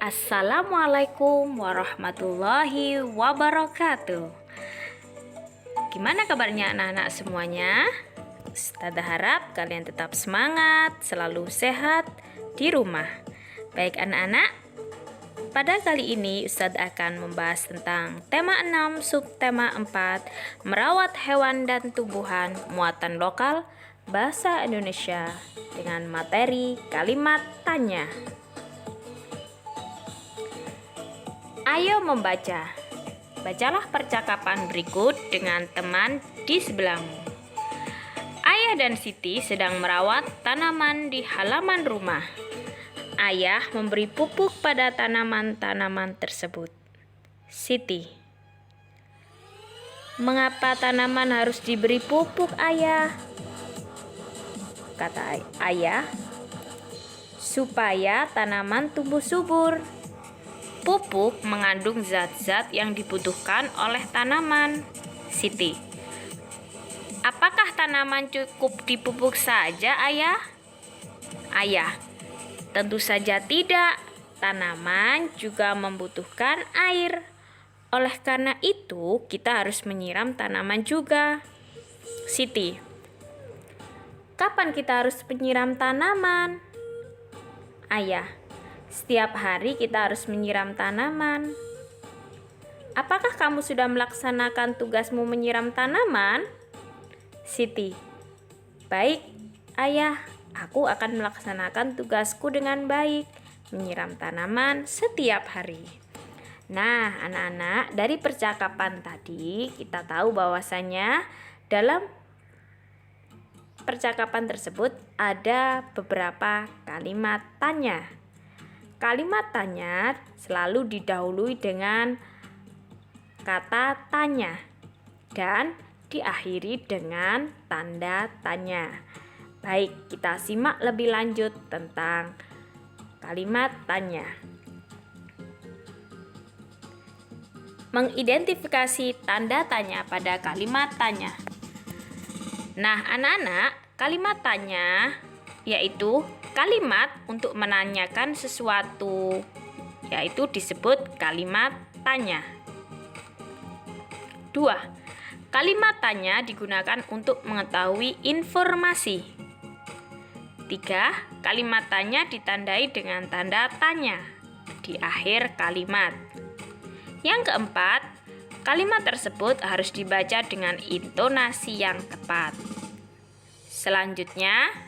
Assalamualaikum warahmatullahi wabarakatuh. Gimana kabarnya anak-anak semuanya? Ustazah harap kalian tetap semangat, selalu sehat di rumah. Baik anak-anak, pada kali ini Ustazah akan membahas tentang tema 6, subtema 4, merawat hewan dan tumbuhan, muatan lokal, bahasa Indonesia, dengan materi kalimat tanya. Ayo membaca. Bacalah percakapan berikut dengan teman di sebelahmu. Ayah dan Siti sedang merawat tanaman di halaman rumah. Ayah memberi pupuk pada tanaman-tanaman tersebut. Siti: mengapa tanaman harus diberi pupuk, Ayah? Kata ayah, supaya tanaman tumbuh subur. Pupuk mengandung zat-zat yang dibutuhkan oleh tanaman. Siti: apakah tanaman cukup dipupuk saja, Ayah? Ayah: tentu saja tidak. Tanaman juga membutuhkan air. Oleh karena itu, kita harus menyiram tanaman juga. Siti: kapan kita harus menyiram tanaman? Ayah: setiap hari kita harus menyiram tanaman. Apakah kamu sudah melaksanakan tugasmu menyiram tanaman? Siti: baik, Ayah. Aku akan melaksanakan tugasku dengan baik, menyiram tanaman setiap hari. Nah, anak-anak, dari percakapan tadi kita tahu bahwasanya dalam percakapan tersebut ada beberapa kalimat tanya. Kalimat tanya selalu didahului dengan kata tanya dan diakhiri dengan tanda tanya. Baik, kita simak lebih lanjut tentang kalimat tanya. Mengidentifikasi tanda tanya pada kalimat tanya. Nah, anak-anak, kalimat tanya yaitu kalimat untuk menanyakan sesuatu, yaitu disebut kalimat tanya. 2. Kalimat tanya digunakan untuk mengetahui informasi. 3. Kalimat tanya ditandai dengan tanda tanya di akhir kalimat. Yang keempat, kalimat tersebut harus dibaca dengan intonasi yang tepat. Selanjutnya,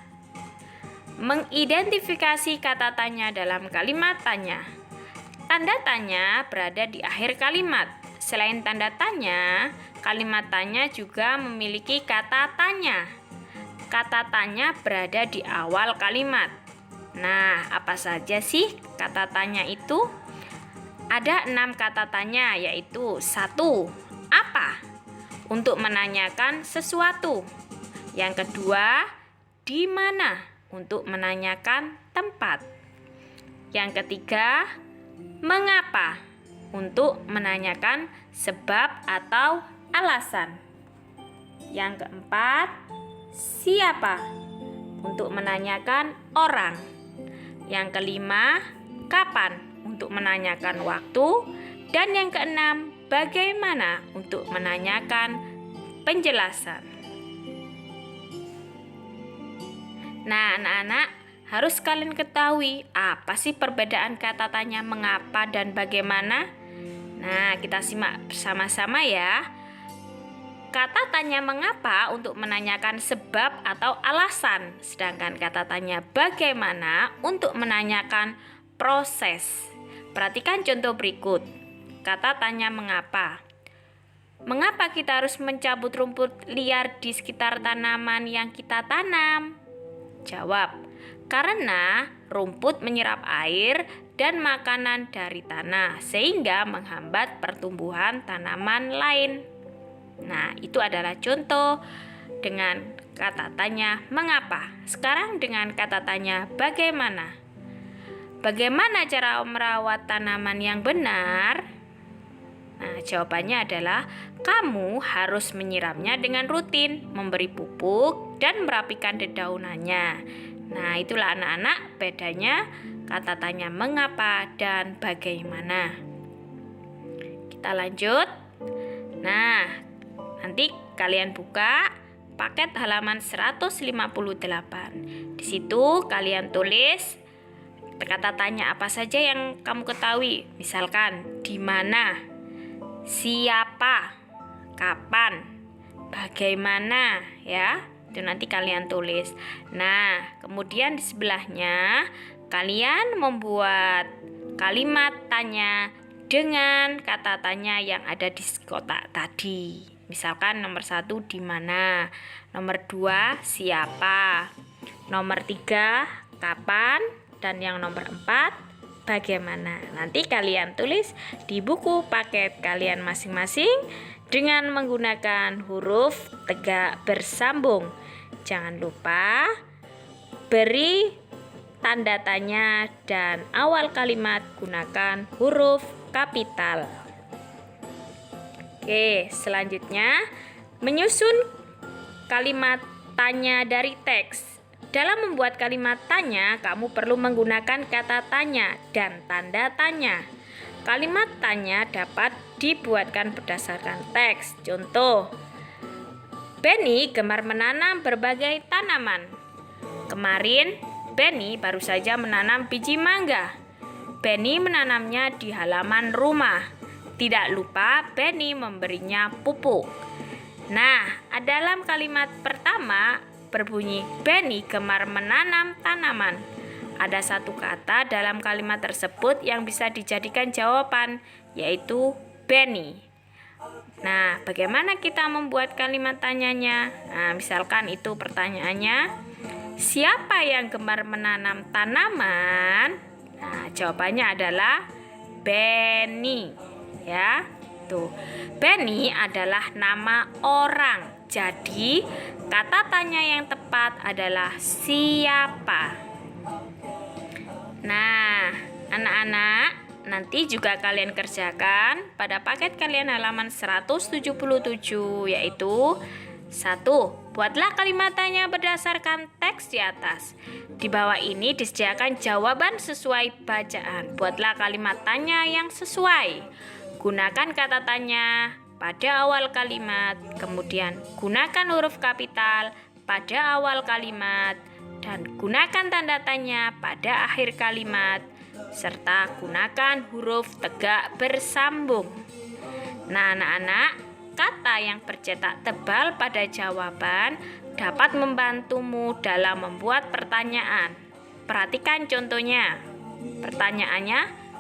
mengidentifikasi kata tanya dalam kalimat tanya. Tanda tanya berada di akhir kalimat. Selain tanda tanya, kalimat tanya juga memiliki kata tanya. Kata tanya berada di awal kalimat. Nah, apa saja sih kata tanya itu? Ada 6 kata tanya, yaitu 1. Apa? Untuk menanyakan sesuatu. Yang kedua, di mana? Untuk menanyakan tempat. Yang ketiga, mengapa? Untuk menanyakan sebab atau alasan. Yang keempat, siapa? Untuk menanyakan orang. Yang kelima, kapan? Untuk menanyakan waktu. Dan yang keenam, bagaimana? Untuk menanyakan penjelasan. Nah, anak-anak, harus kalian ketahui apa sih perbedaan kata tanya mengapa dan bagaimana? Nah, kita simak bersama-sama ya. Kata tanya mengapa untuk menanyakan sebab atau alasan, sedangkan kata tanya bagaimana untuk menanyakan proses. Perhatikan contoh berikut. Kata tanya mengapa. Mengapa kita harus mencabut rumput liar di sekitar tanaman yang kita tanam? Jawab, karena rumput menyerap air dan makanan dari tanah sehingga menghambat pertumbuhan tanaman lain. Nah, itu adalah contoh dengan kata tanya mengapa. Sekarang dengan kata tanya bagaimana. Bagaimana cara merawat tanaman yang benar? Nah, jawabannya adalah kamu harus menyiramnya dengan rutin, memberi pupuk, dan merapikan dedaunannya. Nah, itulah anak-anak bedanya kata tanya mengapa dan bagaimana. Kita lanjut. Nah, nanti kalian buka paket halaman 158. Di situ kalian tulis kata tanya apa saja yang kamu ketahui. Misalkan di mana, siapa, kapan, bagaimana, ya. Itu nanti kalian tulis. Nah, kemudian di sebelahnya kalian membuat kalimat tanya dengan kata tanya yang ada di kotak tadi. Misalkan nomor 1 di mana, nomor 2 siapa, nomor 3 kapan, dan yang nomor 4 bagaimana. Nanti kalian tulis di buku paket kalian masing-masing dengan menggunakan huruf tegak bersambung. Jangan lupa beri tanda tanya dan awal kalimat gunakan huruf kapital. Oke, selanjutnya menyusun kalimat tanya dari teks. Dalam membuat kalimat tanya, kamu perlu menggunakan kata tanya dan tanda tanya. Kalimat tanya dapat dibuatkan berdasarkan teks. Contoh, Benny gemar menanam berbagai tanaman. Kemarin, Benny baru saja menanam biji mangga. Benny menanamnya di halaman rumah. Tidak lupa Benny memberinya pupuk. Nah, dalam kalimat pertama berbunyi Benny gemar menanam tanaman. Ada satu kata dalam kalimat tersebut yang bisa dijadikan jawaban, yaitu Benny. Nah, bagaimana kita membuat kalimat tanyanya? Nah, misalkan itu pertanyaannya, siapa yang gemar menanam tanaman? Nah, jawabannya adalah Benny. Ya, tuh. Benny adalah nama orang. Jadi, kata tanya yang tepat adalah siapa. Nah, anak-anak, nanti juga kalian kerjakan pada paket kalian halaman 177, yaitu 1. Buatlah kalimat tanya berdasarkan teks di atas. Di bawah ini disediakan jawaban sesuai bacaan. Buatlah kalimat tanya yang sesuai. Gunakan kata tanya pada awal kalimat, kemudian gunakan huruf kapital pada awal kalimat, dan gunakan tanda tanya pada akhir kalimat, serta gunakan huruf tegak bersambung. Nah, anak-anak, kata yang bercetak tebal pada jawaban dapat membantumu dalam membuat pertanyaan. Perhatikan contohnya. Pertanyaannya,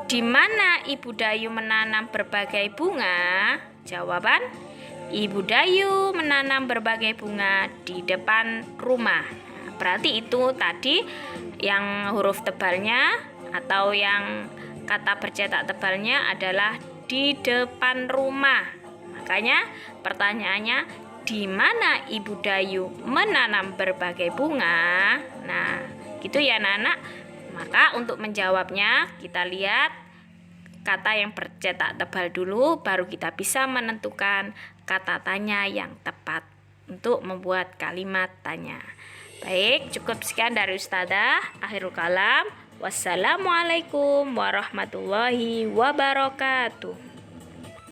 di mana Ibu Dayu menanam berbagai bunga? Jawaban, Ibu Dayu menanam berbagai bunga di depan rumah. Nah, berarti itu tadi yang huruf tebalnya atau yang kata bercetak tebalnya adalah di depan rumah. Makanya pertanyaannya, di mana Ibu Dayu menanam berbagai bunga? Nah, gitu ya anak-anak. Maka untuk menjawabnya kita lihat kata yang bercetak tebal dulu, baru kita bisa menentukan kata tanya yang tepat untuk membuat kalimat tanya. Baik, cukup sekian dari Ustazah. Akhirul kalam. Wassalamualaikum warahmatullahi wabarakatuh.